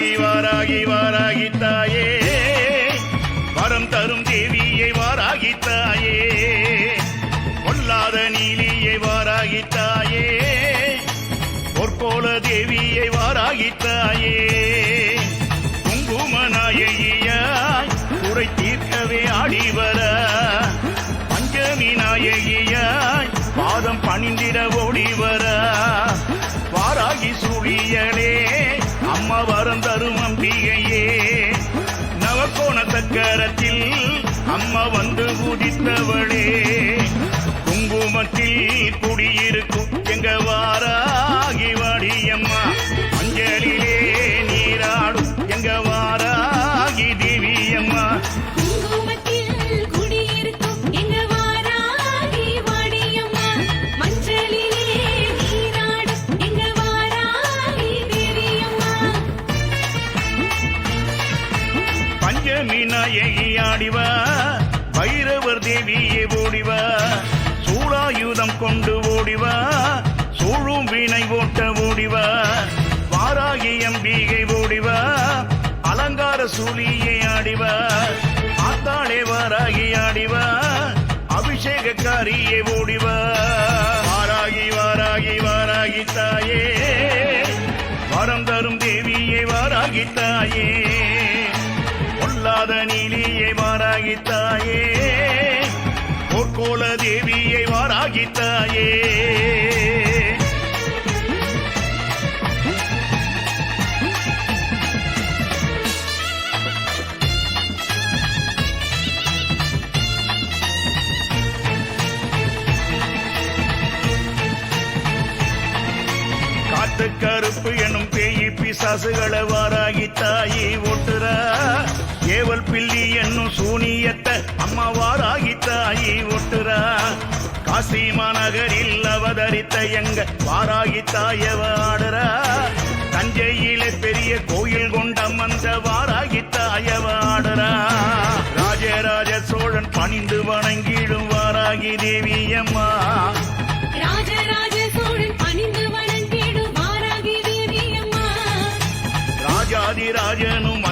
வாராகி வாராகி வாராகி தாயே வரம் தரும் தேவியை வாராகி தாயே பொல்லாத நீலியை வாராகி தாயே பொற்கோல தேவியை வாராகி தாயே குங்குமநாயகியாய் குறை தீர்க்கவே ஆடிவர பஞ்சமி நாயகியாய் பாதம் பணிந்திட ஓடிவர வாராகி சூழியலே அம்மா வரம் தரும் அம்பிகையே நவக்கோண சக்கரத்தில் அம்மா வந்து உதித்தவளே குங்குமத்தில் குடியிருக்கும் எங்க வாராகி வாடியம்மா மஞ்சளிலே நீராடும் எங்க வாராகி தேவியம்மா ஆடிவா பைரவர் தேவியே ஓடிவா சூளாயுதம் கொண்டு ஓடிவா சூழும் வீணை ஓட்ட ஓடிவா வாராகி அம்பிகை ஓடிவா அலங்கார சூழியை ஆடிவா ஆத்தாளே வாராகி ஆடிவா அபிஷேகக்காரியே ஓடிவா வாராகி வாராகி வாராகி தாயே வரம் தரும் தேவியே வாராகி தாயே பொல்லாத நீலியை வாராகி தாயே பொற்கோல தேவியை வாராகி தாயே காத்து கருப்பு எனும் பேயி பிசாசுகளை வாராகி தாயே ஓட்டுறா ஏவல் பில்லி என்னும் சூனியத்தை அம்மா வாராகி தாயி ஒட்டுறா காசி மாநகரில் அவதரித்த எங்க வாராகி தாயவ ஆடுறா தஞ்சையிலே பெரிய கோயில் கொண்ட மந்த வாராகி தாயவ ஆடுறா ராஜராஜ சோழன் பணிந்து வணங்கிடும் வாராகி தேவி அம்மா ராஜராஜ சோழன் பணிந்து வணங்கிடும் வாராகி தேவி அம்மா ராஜாதி ராஜனும்